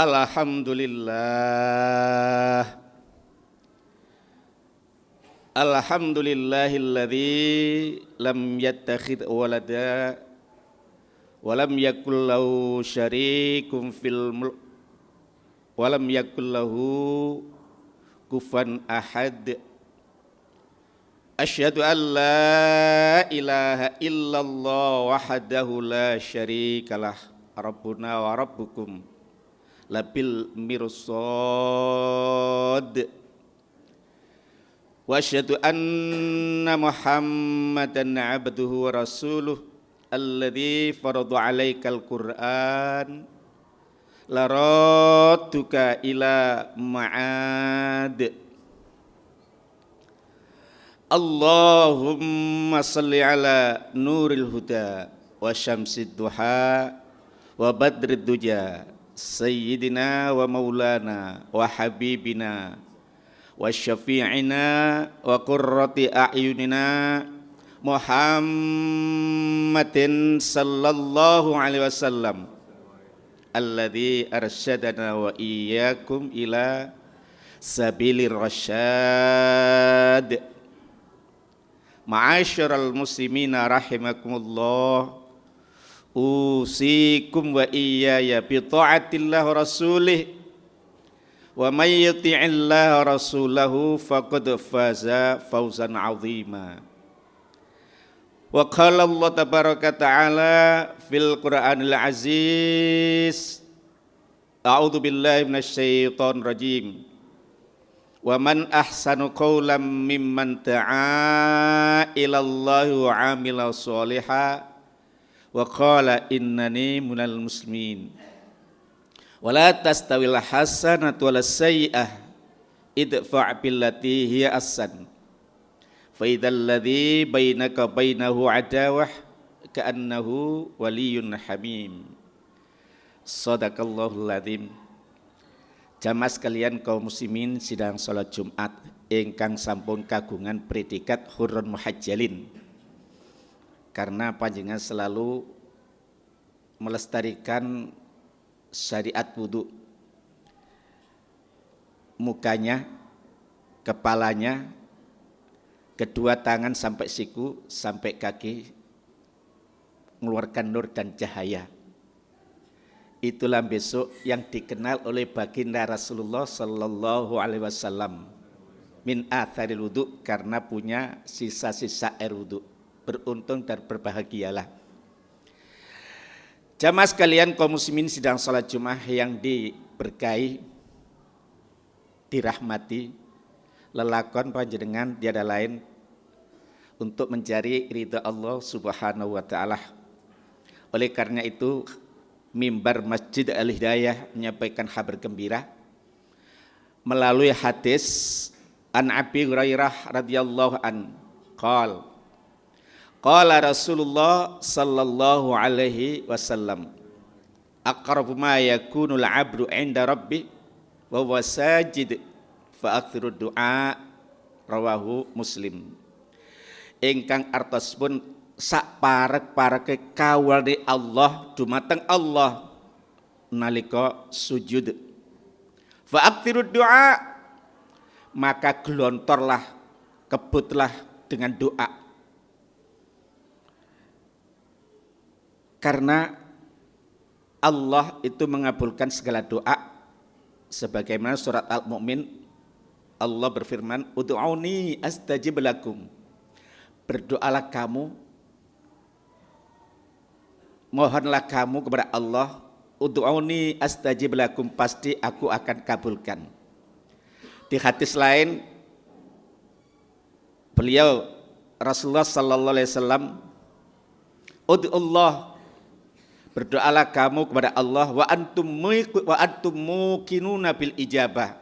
Alhamdulillah. Alhamdulillahilladzi lam yattakhidh walada wa lam yakul lahu syarikun fil mulk wa lam yakul lahu kufuwan ahad. Asyhadu an la ilaha illallah wahdahu la syarikalah rabbuna wa rabbukum labil mirsad. Wa asyhadu anna Muhammadan abduhu wa rasuluh alladzi farada 'alaikal Qur'an la radduka ila ma'ad. Allahumma salli ala nuril huda wa syamsid duha wa badrid duja sayyidina wa maulana wa habibina wa syafi'ina wa qurrati a'yunina Muhammadin sallallahu alaihi wasallam alladzi arsyadana wa iyyakum ila sabilir rasyad. Ma'asyiral muslimina rahimakumullah, usikum wa iyaya bi ta'atillah wa rasulih, wa may yuti'illah rasulahu faqad faza fawzan 'azima. Wa qala Allah tabaraka ta'ala fil Qur'anil aziz, a'udzu billahi minasy syaithanir rajim. Wa man ahsanu qawlan mimman da'a ilallahi wa 'amila sholihan wa qala innani minal muslimin. Wala tastawil hasanatu wala sayyi'ah idfa' billati hiya ahsan fa idzal ladzi bainaka bainahu adawah ka'annahu waliyyun hamim. Shadaqallahul adzim. Jamaah sekalian kaum muslimin sidang salat Jumat ingkang sampun kagungan predikat hurun muhajjalin, karena panjenengan selalu melestarikan syariat wudu, mukanya, kepalanya, kedua tangan sampai siku, sampai kaki mengeluarkan nur dan cahaya. Itulah besok yang dikenal oleh baginda Rasulullah sallallahu alaihi wasallam min atharil wudu, karena punya sisa-sisa air wudu. Beruntung dan berbahagialah. Jamaah sekalian kaum muslimin sidang salat Jumat yang diberkahi, dirahmati, lelakon panjenengan tiada lain untuk mencari ridha Allah Subhanahu wa taala. Oleh karena itu mimbar Masjid Al-Hidayah menyampaikan kabar gembira melalui hadis an Abi Hurairah radhiyallahu an qala Rasulullah sallallahu alaihi wasallam aqrabu ma yakunul 'abdu 'inda rabbi wa huwa sajid fa akthiru du'a, rawahu Muslim. Ingkang artosipun sak parek-pareke kawal di Allah dumateng Allah nalika sujud. Fa aktsirud du'a, maka glontorlah, kebutlah dengan doa. Karena Allah itu mengabulkan segala doa, sebagaimana surat Al-Mu'min Allah berfirman, ud'uni astajib lakum. Berdoalah kamu, mohonlah kamu kepada Allah, ud'uni astajib lakum, pasti aku akan kabulkan. Di hadis lain beliau Rasulullah sallallahu alaihi wasallam, ud'ullah, berdoalah kamu kepada Allah, wa antum muqinuna bil ijabah,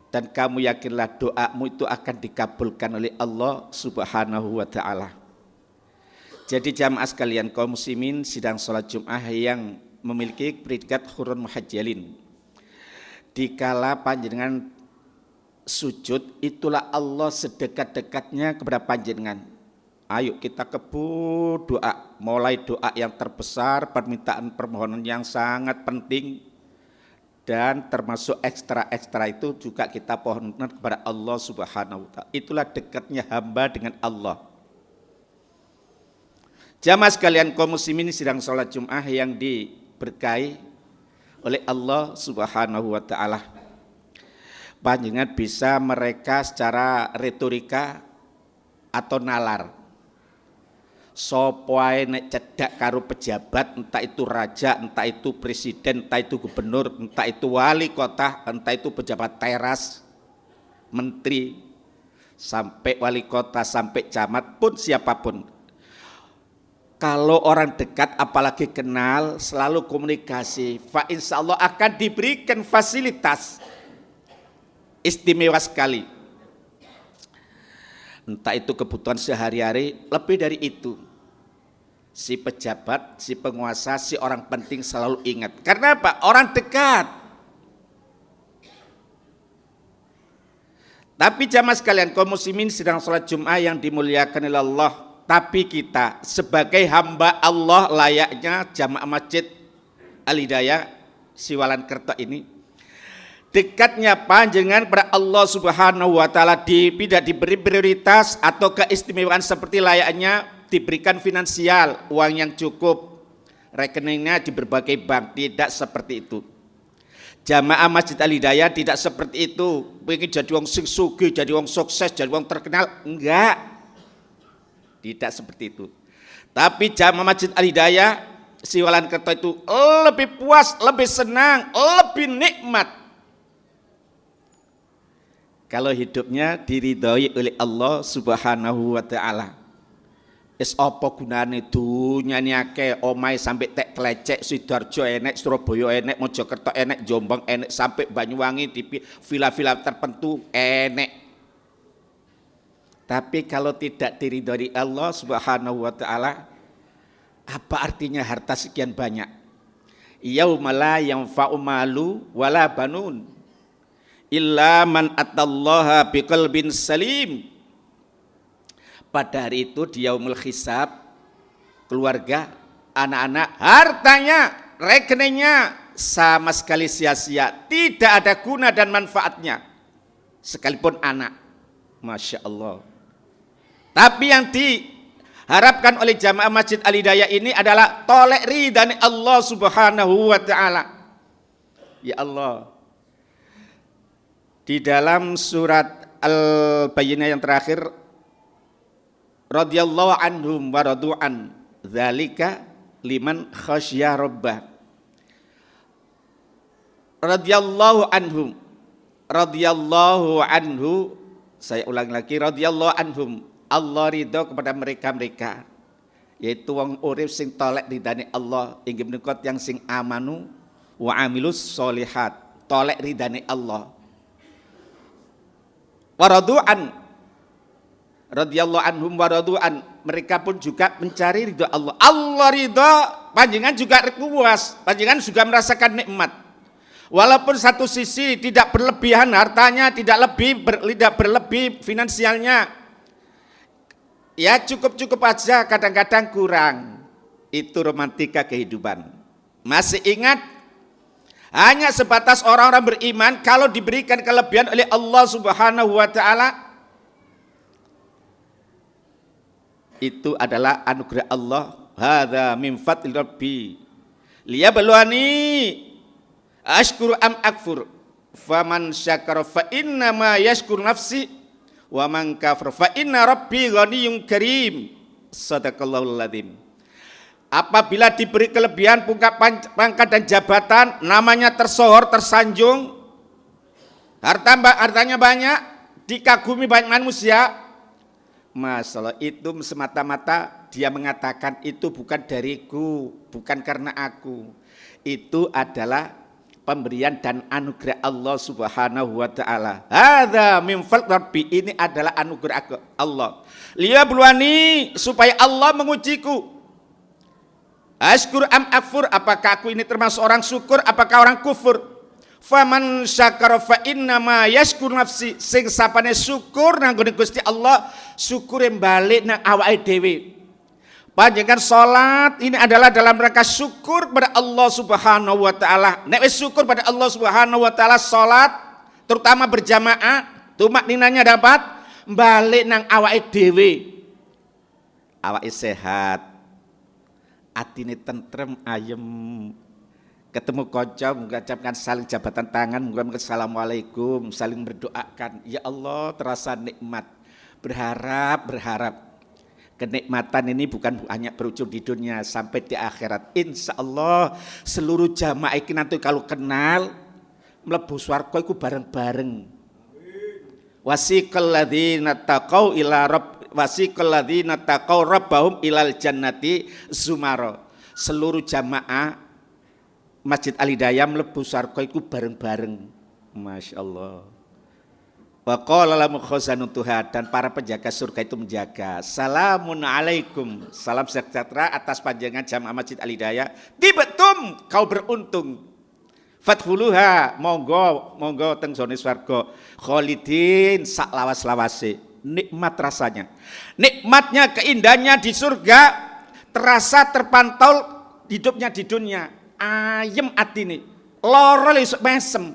dan kamu yakinlah doamu itu akan dikabulkan oleh Allah Subhanahu wa taala. Jadi jamaah sekalian kaum muslimin sidang salat Jumat yang memiliki predikat hurun muhajjalin, dikala panjenengan sujud, itulah Allah sedekat-dekatnya kepada panjenengan. Ayo kita kebut doa, mulai doa yang terbesar, permintaan permohonan yang sangat penting, Dan termasuk ekstra-ekstra itu juga kita pohonkan kepada Allah Subhanahu wa ta'ala. Itulah dekatnya hamba dengan Allah. Jamaah sekalian kaum muslimin sidang salat Jumat yang diberkahi oleh Allah Subhanahu wa ta'ala. Panjenengan bisa mereka secara retorika atau nalar. Sopo ae nek cedak karo pejabat, entah itu raja, entah itu presiden, entah itu gubernur, entah itu wali kota, entah itu pejabat teras, menteri, sampai wali kota, sampai camat pun siapapun. Kalau orang dekat apalagi kenal, selalu komunikasi, fa insya Allah akan diberikan fasilitas istimewa sekali. Entah itu kebutuhan sehari-hari, lebih dari itu. Si pejabat, si penguasa, si orang penting selalu ingat. Karena apa? Orang dekat. Tapi jamaah sekalian, kaum muslimin sedang sholat Jumat yang dimuliakan oleh Allah. Tapi kita sebagai hamba Allah layaknya jamaah masjid Al-Hidayah Siwalan Kerto ini, dekatnya panjenengan pada Allah Subhanahu wa ta'ala tidak diberi prioritas atau keistimewaan seperti layaknya diberikan finansial, uang yang cukup, rekeningnya di berbagai bank, tidak seperti itu. Jamaah Masjid Al-Hidayah tidak seperti itu, pengen jadi wong sing sugih, jadi wong sukses, jadi wong terkenal, enggak. Tidak seperti itu. Tapi jamaah Masjid Al-Hidayah Siwalan Kerto itu lebih puas, lebih senang, lebih nikmat kalau hidupnya diridhoi oleh Allah Subhanahu wa ta'ala. Es apa gunane dunya ni akeh, omahe sampai tek Klecek, Sidoarjo enek, Surabaya enek, Mojokerto enek, Jombang enek, sampai Banyuwangi di villa-villa tertentu enek. Tapi kalau tidak diridhoi Allah Subhanahu wa ta'ala, apa artinya harta sekian banyak? Yauma la yanfa'u malu wala banun illa man atallaha biqalbin salim. Pada hari itu di yaumul hisab, keluarga, anak-anak, hartanya, rekeningnya sama sekali sia-sia, tidak ada guna dan manfaatnya, sekalipun anak. Masya Allah. Tapi yang diharapkan oleh jamaah Masjid Al-Hidayah ini adalah tolek ridhani Allah Subhanahu wa ta'ala. Ya Allah, di dalam surat Al-Bayyinah yang terakhir, radhiyallahu anhum wa radu'an dzalika liman khasyya rabbah. Radhiyallahu anhum, radhiyallahu anhu, saya ulang lagi, radhiyallahu anhum, Allah ridho kepada mereka-mereka, yaitu wong urip sing tolek ridhani Allah, inggih menika yang sing amanu wa amilus solihat, tolek ridhani Allah. Wa radu'an, radhiyallahu anhum wa radu'an, mereka pun juga mencari ridho Allah. Allah ridho, panjenengan juga puas, panjenengan juga merasakan nikmat. Walaupun satu sisi tidak berlebihan hartanya, tidak berlebih finansialnya, ya cukup-cukup aja, kadang-kadang kurang. Itu romantika kehidupan. Masih ingat? Hanya sebatas orang-orang beriman kalau diberikan kelebihan oleh Allah Subhanahu wa ta'ala, itu adalah anugerah Allah. Hadza min fadli rabbi liyabluwani ashkuru am akfur, faman syakara fa inna ma yashkur nafsi wa man kafara fa inna rabbi ghaniyyun karim. Shadaqallahul adzim. Apabila diberi kelebihan pangkat dan jabatan, namanya tersohor, tersanjung, hartanya banyak, dikagumi banyak manusia, masalah itu semata-mata dia mengatakan itu bukan dariku, bukan karena aku. Itu adalah pemberian dan anugerah Allah Subhanahu wa ta'ala. Hadza min fadli rabbi, ini adalah anugerah Allah. Liyabluwani, supaya Allah mengujiku. Ashkur am akfur, apakah aku ini termasuk orang syukur, apakah orang kufur? Faman syakara fa inna ma yashkur nafsi, sing sapane syukur nang Gusti Allah, syukur yang balik nang awake dhewe. Panjenengan salat ini adalah dalam rangka syukur kepada Allah Subhanahu wa taala. Nek wis syukur pada Allah Subhanahu wa taala salat terutama berjamaah, tumak ninanya dapat balik nang awake dhewe. Awake sehat. Atine tentrem, ayem. Ketemu kanca mengucapkan saling jabatan tangan, mengucapkan assalamualaikum, saling berdoakan. Ya Allah, terasa nikmat. Berharap kenikmatan ini bukan hanya berujung di dunia, sampai di akhirat. Insya Allah seluruh jamaah ini nanti kalau kenal mlebu swarga iku bareng-bareng. Wasiqal ladzina taqau ila rabb wasiqal ladzina taqau rabbahum ilal jannati zumara. Seluruh jamaah Masjid Al-Hidayah mlebu swarga iku bareng-bareng. Masyaallah. Wa qala lahum khazanatuha, dan para penjaga surga itu menjaga. Salamun alaikum, salam sejahtera atas panjenengan jamaah Masjid Al-Hidayah. Tibetum, kau beruntung. Fadkhuluha, monggo teng zone swarga. Khalidin sak lawas-lawase. Nikmat rasanya. Nikmatnya, keindahannya di surga terasa terpantau hidupnya di dunia. Ayem atine. Loro isuk mesem.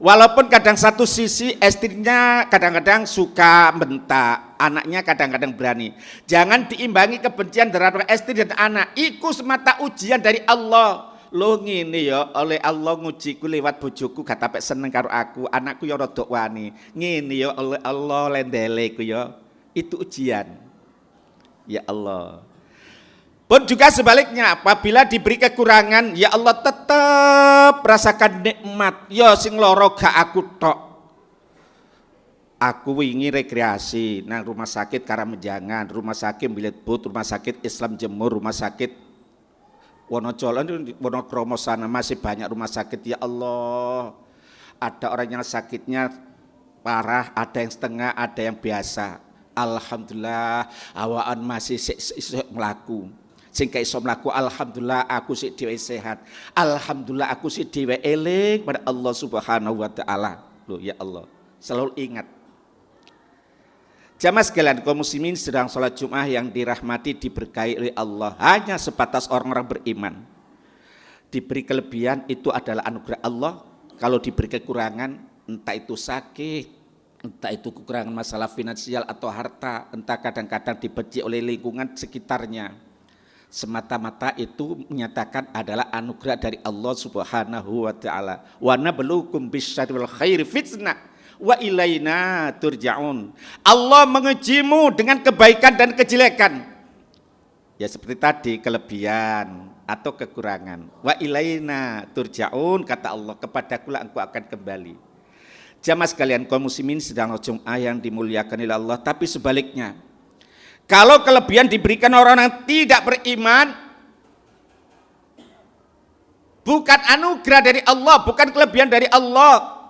Walaupun kadang satu sisi istrinya kadang-kadang suka bentak, anaknya kadang-kadang berani. Jangan diimbangi kebencian terhadap istri dan anak. Iku semata ujian dari Allah. Lo ngene ya, oleh Allah ngujiku lewat bojoku gak tapek seneng karo aku, anakku ya rada wani. Ngene ya oleh Allah lendeleku ya. Itu ujian. Ya Allah. Pun juga sebaliknya, apabila diberi kekurangan, ya Allah tetap rasakan nikmat. Ya sing loro gak aku tok. Aku wingi rekreasi nang rumah sakit Karamenjangan, rumah sakit Bilitbut, rumah sakit Islam Jemur, rumah sakit Wonocolo, Wonokromo sana masih banyak rumah sakit. Ya Allah, ada orang yang sakitnya parah, ada yang setengah, ada yang biasa. Alhamdulillah, awaan masih melaku. Sing iso mlaku, alhamdulillah aku sik dhewe sehat. Alhamdulillah aku sik dhewe eling pada Allah Subhanahu wa taala. Loh ya Allah, selalu ingat. Jamaah sekalian kaum muslimin sedang salat Jumat yang dirahmati diberkahi oleh Allah. Hanya sebatas orang-orang beriman. Diberi kelebihan itu adalah anugerah Allah. Kalau diberi kekurangan, entah itu sakit, entah itu kekurangan masalah finansial atau harta, entah kadang-kadang dibenci oleh lingkungan sekitarnya. Semata-mata itu menyatakan adalah anugerah dari Allah Subhanahu wa taala. Wa nabluukum bisyarri wal khairi fitnah wa ilaina turja'un. Allah mengujimu dengan kebaikan dan kejelekan. Ya seperti tadi, kelebihan atau kekurangan. Wa ilaina turja'un, kata Allah, kepadaku lah engkau akan kembali. Jamaah sekalian kaum muslimin sedang Jumat yang dimuliakan oleh Allah, tapi sebaliknya, kalau kelebihan diberikan orang yang tidak beriman, bukan anugerah dari Allah, bukan kelebihan dari Allah,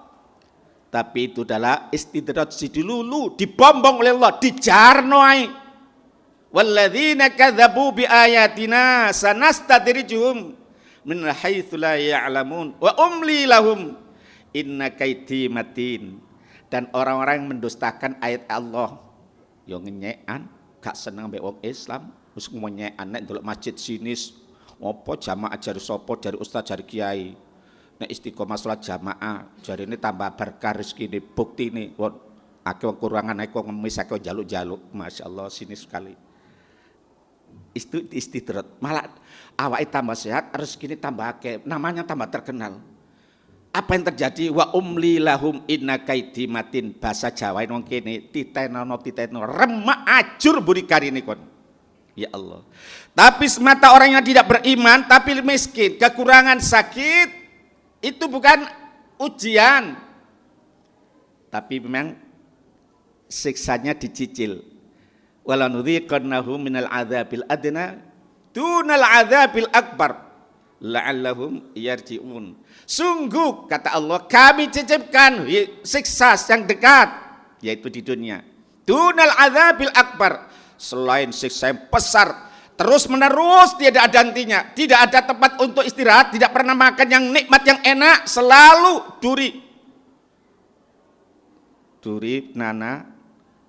tapi itu adalah istidraj, dilulu, dibombong oleh Allah, dijarnoi. Walladzina kadzabu biayatina sanastadrijuhum min haitsu la ya'lamun wa umli lahum inna kaiti matin. Dan orang-orang yang mendustakan ayat Allah, yo ngenyekan, gak seneng mbek wong Islam, wis ngenyekan nek ndelok masjid sinis, opo jamaah jari sapa, jari ustaz, jari kiai. Nek istiqomah salat jamaah, jarine tambah berkah rezekine, buktine wong akeh wong kurangan akeh wong ngemis, akeh jaluk-jaluk. Masyaallah sinis sekali. Itu istidrat, malah awake tambah sehat, rezekine tambah akeh, namanya tambah terkenal. Apa yang terjadi? Wa umli lahum inna kaiti matin. Bahasa Jawa wong kene titenono remak ajur buri karine kon. Ya Allah. Tapi semata orang yang tidak beriman tapi miskin, kekurangan, sakit, itu bukan ujian. Tapi memang siksanya dicicil. Wala nudhiqannahum minal adzabil adna dunal adzabil akbar la'allahum yarji'un. Sungguh kata Allah, kami cicipkan siksa yang dekat, yaitu di dunia. Dunal adzabil akbar, selain siksa yang besar, terus menerus tidak ada hentinya, tidak ada tempat untuk istirahat, tidak pernah makan yang nikmat yang enak, selalu duri nana,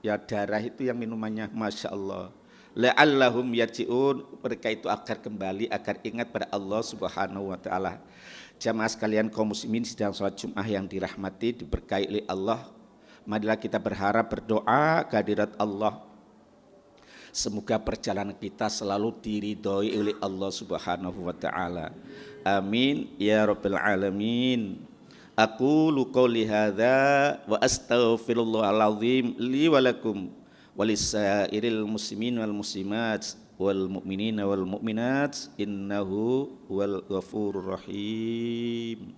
ya darah itu yang minumannya, masya Allah. la'allahum yarji'un, mereka itu agar kembali, agar ingat pada Allah Subhanahu wa taala. Jamaah sekalian kaum muslimin sedang salat Jumat yang dirahmati, diberkahi oleh Allah. Marilah kita berharap, berdoa kehadirat Allah. Semoga perjalanan kita selalu diridhoi oleh Allah Subhanahu wa taala. Amin ya rabbal alamin. Aqulu qouli hadza wa astaghfirullahal azim li wa lakum walisairil muslimin wal muslimat wal mu'minin wal mu'minat innahu wal ghafurur rahim.